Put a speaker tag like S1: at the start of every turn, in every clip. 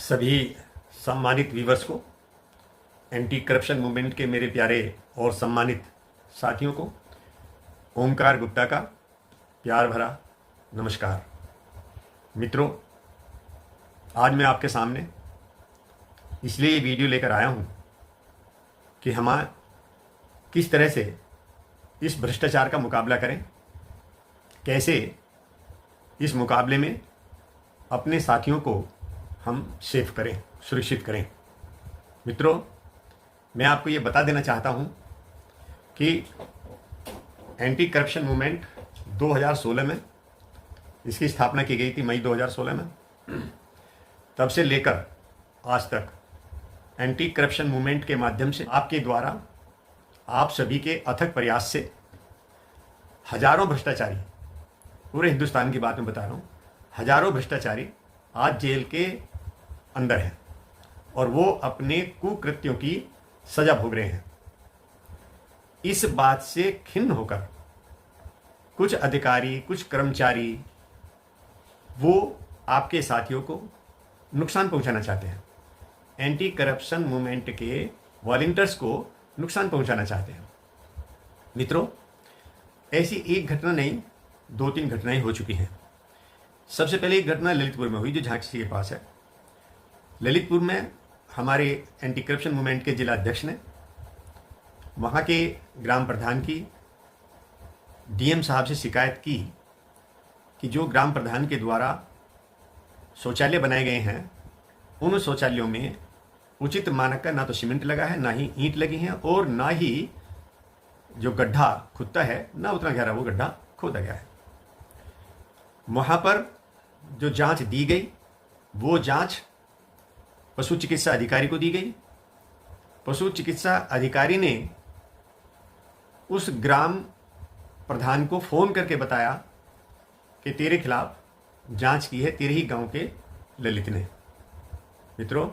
S1: सभी सम्मानित व्यूवर्स को, एंटी करप्शन मूवमेंट के मेरे प्यारे और सम्मानित साथियों को ओमकार गुप्ता का प्यार भरा नमस्कार। मित्रों, आज मैं आपके सामने इसलिए ये वीडियो लेकर आया हूँ कि हम किस तरह से इस भ्रष्टाचार का मुकाबला करें, कैसे इस मुकाबले में अपने साथियों को हम सेफ करें, सुरक्षित करें। मित्रों, मैं आपको ये बता देना चाहता हूँ कि एंटी करप्शन मूवमेंट 2016 में इसकी स्थापना की गई थी, मई 2016 में। तब से लेकर आज तक एंटी करप्शन मूवमेंट के माध्यम से आपके द्वारा, आप सभी के अथक प्रयास से हजारों भ्रष्टाचारी, पूरे हिंदुस्तान की बात में बता रहा हूँ, हजारों भ्रष्टाचारी आज जेल के अंदर हैं और वो अपने कुकृत्यों की सजा भोग रहे हैं। इस बात से खिन्न होकर कुछ अधिकारी, कुछ कर्मचारी वो आपके साथियों को नुकसान पहुंचाना चाहते हैं, एंटी करप्शन मूवमेंट के वॉलंटियर्स को नुकसान पहुंचाना चाहते हैं। मित्रों, ऐसी एक घटना नहीं, 2-3 घटनाएं हो चुकी हैं। सबसे पहले एक घटना ललितपुर में हुई, जो झांसी के पास है। ललितपुर में हमारे एंटी करप्शन मूवमेंट के जिला अध्यक्ष ने वहाँ के ग्राम प्रधान की डीएम साहब से शिकायत की कि जो ग्राम प्रधान के द्वारा शौचालय बनाए गए हैं, उन शौचालयों में उचित मानक का ना तो सीमेंट लगा है, ना ही ईंट लगी हैं, और ना ही जो गड्ढा खुदता है, ना उतना गहरा वो गड्ढा खोदा गया है। वहाँ पर जो जांच दी गई, वो जांच पशु चिकित्सा अधिकारी को दी गई। पशु चिकित्सा अधिकारी ने उस ग्राम प्रधान को फोन करके बताया कि तेरे खिलाफ जांच की है तेरे ही गांव के ललित ने। मित्रों,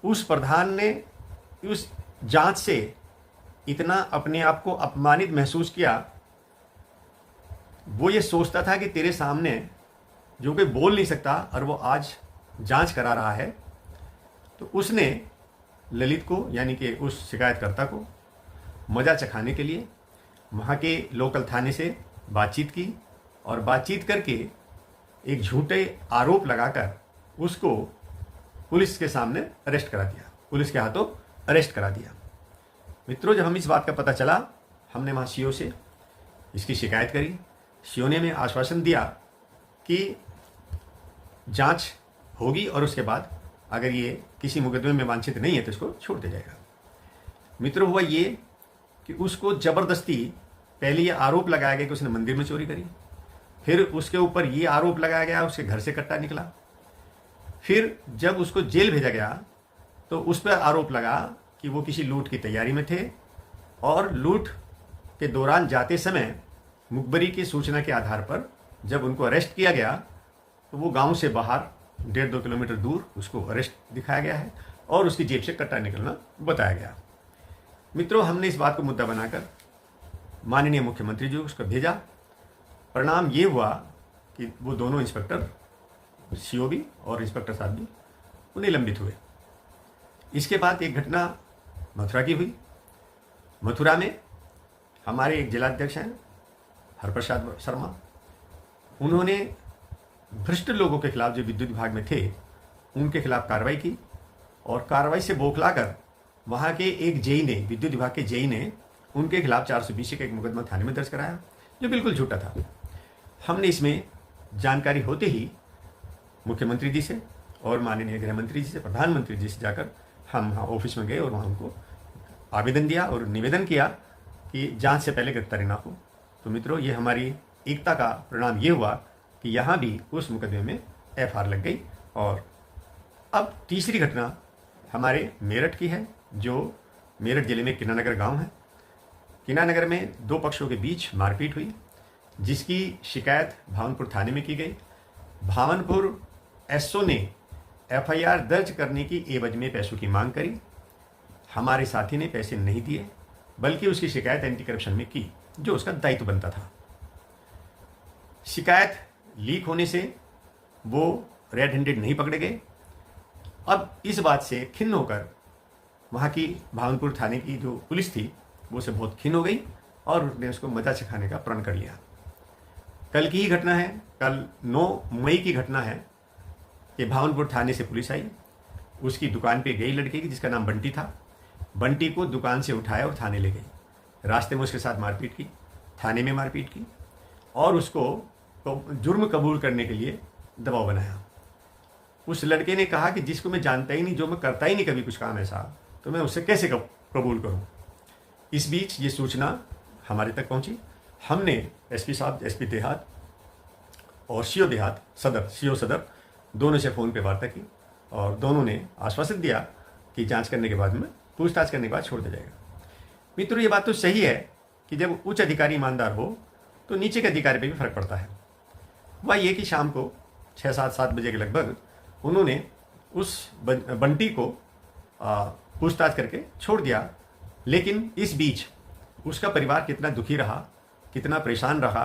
S1: उस प्रधान ने उस जांच से इतना अपने आप को अपमानित महसूस किया, वो ये सोचता था कि तेरे सामने जो कोई बोल नहीं सकता और वो आज जांच करा रहा है, तो उसने ललित को, यानी कि उस शिकायतकर्ता को मजा चखाने के लिए वहाँ के लोकल थाने से बातचीत की और बातचीत करके एक झूठे आरोप लगाकर उसको पुलिस के सामने अरेस्ट करा दिया, पुलिस के हाथों अरेस्ट करा दिया। मित्रों, जब हम इस बात का पता चला, हमने वहाँ सीओ से इसकी शिकायत करी। सीओ ने हमें आश्वासन दिया कि जांच होगी और उसके बाद अगर ये किसी मुकदमे में वांछित नहीं है तो इसको छोड़ दिया जाएगा। मित्रों, हुआ ये कि उसको जबरदस्ती पहले ये आरोप लगाया गया कि उसने मंदिर में चोरी करी, फिर उसके ऊपर ये आरोप लगाया गया उसके घर से कट्टा निकला, फिर जब उसको जेल भेजा गया तो उस पर आरोप लगा कि वो किसी लूट की तैयारी में थे और लूट के दौरान जाते समय मुखबरी की सूचना के आधार पर जब उनको अरेस्ट किया गया तो वो गांव से बाहर 1.5-2 किलोमीटर दूर उसको अरेस्ट दिखाया गया है और उसकी जेब से कट्टा निकलना बताया गया। मित्रों, हमने इस बात को मुद्दा बनाकर माननीय मुख्यमंत्री जी को उसको भेजा। परिणाम ये हुआ कि वो दोनों इंस्पेक्टर, सीओ भी और इंस्पेक्टर साहब भी, वो निलंबित हुए। इसके बाद एक घटना मथुरा की हुई। मथुरा में हमारे एक जिलाध्यक्ष हैं हरप्रसाद शर्मा, उन्होंने भ्रष्ट लोगों के खिलाफ, जो विद्युत विभाग में थे, उनके खिलाफ कार्रवाई की और कार्रवाई से बौखलाकर वहाँ के एक जेई ने, विद्युत विभाग के जेई ने उनके खिलाफ 420 का एक मुकदमा थाने में दर्ज कराया, जो बिल्कुल झूठा था। हमने इसमें जानकारी होते ही मुख्यमंत्री जी से और माननीय गृह मंत्री जी से, प्रधानमंत्री जी से जाकर हम वहाँ ऑफिस में गए और वहाँ उनको आवेदन दिया और निवेदन किया कि जांच से पहले गिरफ्तारी ना हो। तो मित्रों, ये हमारी एकता का परिणाम ये हुआ कि यहाँ भी उस मुकदमे में एफआईआर लग गई। और अब तीसरी घटना हमारे मेरठ की है, जो मेरठ जिले में किनानगर गांव है। किनानगर में 2 पक्षों के बीच मारपीट हुई, जिसकी शिकायत भावनपुर थाने में की गई। भावनपुर एसओ ने एफआईआर दर्ज करने की एवज में पैसों की मांग करी। हमारे साथी ने पैसे नहीं दिए, बल्कि उसकी शिकायत एंटी करप्शन में की, जो उसका दायित्व बनता था। शिकायत लीक होने से वो रेड हैंडेड नहीं पकड़े गए, अब इस बात से खिन्न होकर वहाँ की भावनपुर थाने की जो पुलिस थी वो उसे बहुत खिन्न हो गई और उसने उसको मजा चखाने का प्रण कर लिया। कल की ही घटना है, कल 9 मई की घटना है कि भावनपुर थाने से पुलिस आई, उसकी दुकान पे गई लड़के की जिसका नाम बंटी था। बंटी को दुकान से उठाया और थाने ले गई। रास्ते में उसके साथ मारपीट की, थाने में मारपीट की और उसको तो जुर्म कबूल करने के लिए दबाव बनाया। उस लड़के ने कहा कि जिसको मैं जानता ही नहीं, जो मैं करता ही नहीं कभी कुछ काम ऐसा, तो मैं उससे कैसे कबूल करूं। इस बीच ये सूचना हमारे तक पहुंची। हमने एसपी साहब, एसपी देहात और सीओ देहात सदर, सीओ सदर दोनों से फ़ोन पे वार्ता की और दोनों ने आश्वासन दिया कि जांच करने के बाद में, पूछताछ करने के बाद छोड़ दिया जाएगा। मित्रों, ये बात तो सही है कि जब उच्च अधिकारी ईमानदार हो तो नीचे के अधिकारी पे भी फर्क पड़ता है। वह ये कि शाम को 6-7 बजे के लगभग उन्होंने उस बंटी को पूछताछ करके छोड़ दिया। लेकिन इस बीच उसका परिवार कितना दुखी रहा, कितना परेशान रहा,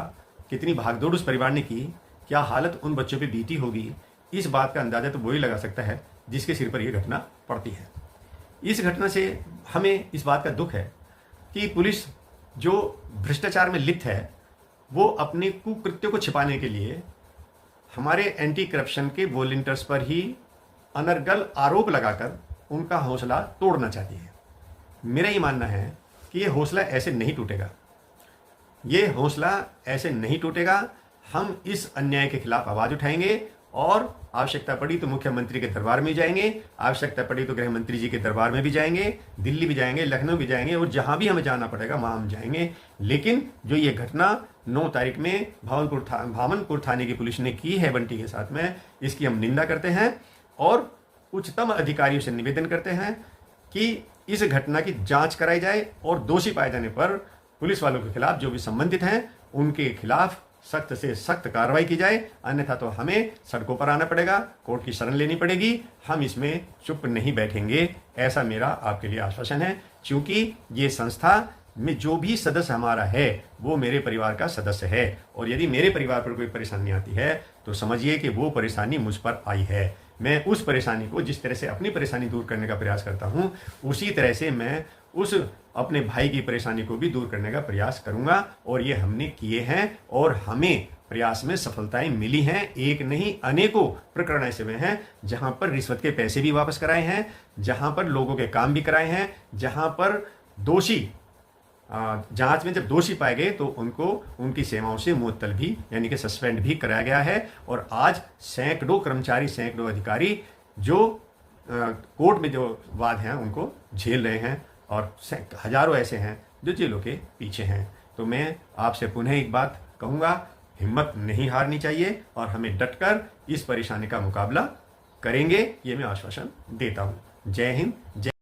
S1: कितनी भागदौड़ उस परिवार ने की, क्या हालत उन बच्चों पे बीती होगी, इस बात का अंदाजा तो वही लगा सकता है जिसके सिर पर यह घटना पड़ती है। इस घटना से हमें इस बात का दुख है कि पुलिस जो भ्रष्टाचार में लिप्त है वो अपने कुकृत्यों को छिपाने के लिए हमारे एंटी करप्शन के वॉलंटियर्स पर ही अनर्गल आरोप लगाकर उनका हौसला तोड़ना चाहती है। मेरा ये मानना है कि ये हौसला ऐसे नहीं टूटेगा, ये हौसला ऐसे नहीं टूटेगा। हम इस अन्याय के खिलाफ आवाज उठाएंगे और आवश्यकता पड़ी तो मुख्यमंत्री के दरबार में जाएंगे, आवश्यकता पड़ी तो गृह मंत्री जी के दरबार में भी जाएंगे, दिल्ली भी जाएंगे, लखनऊ भी जाएंगे और जहां भी हमें जाना पड़ेगा वहां हम जाएंगे। लेकिन जो ये घटना 9 तारीख में भावनपुर थाने की पुलिस ने की है बंटी के साथ में, इसकी हम निंदा करते हैं और उच्चतम अधिकारियों से निवेदन करते हैं कि इस घटना की जांच कराई जाए और दोषी पाए जाने पर पुलिस वालों के खिलाफ, जो भी संबंधित हैं, उनके खिलाफ सख्त से सख्त कार्रवाई की जाए। अन्यथा तो हमें सड़कों पर आना पड़ेगा, कोर्ट की शरण लेनी पड़ेगी। हम इसमें चुप नहीं बैठेंगे, ऐसा मेरा आपके लिए आश्वासन है। क्योंकि ये संस्था में जो भी सदस्य हमारा है वो मेरे परिवार का सदस्य है और यदि मेरे परिवार पर कोई परेशानी आती है तो समझिए कि वो परेशानी मुझ पर आई है। मैं उस परेशानी को, जिस तरह से अपनी परेशानी दूर करने का प्रयास करता हूँ, उसी तरह से मैं उस अपने भाई की परेशानी को भी दूर करने का प्रयास करूंगा और ये हमने किए हैं और हमें प्रयास में सफलताएं मिली हैं। एक नहीं, अनेकों प्रकरण ऐसे हुए हैं जहां पर रिश्वत के पैसे भी वापस कराए हैं, जहां पर लोगों के काम भी कराए हैं, जहां पर दोषी जांच में जब दोषी पाए गए तो उनको उनकी सेवाओं से मुअत्तल भी, यानी कि सस्पेंड भी कराया गया है। और आज सैकड़ों कर्मचारी, सैकड़ों अधिकारी जो कोर्ट में जो वाद हैं उनको झेल रहे हैं और हजारों ऐसे हैं जो जेलों के पीछे हैं। तो मैं आपसे पुनः एक बात कहूँगा, हिम्मत नहीं हारनी चाहिए और हमें डटकर इस परेशानी का मुकाबला करेंगे, ये मैं आश्वासन देता हूँ। जय हिंद, जय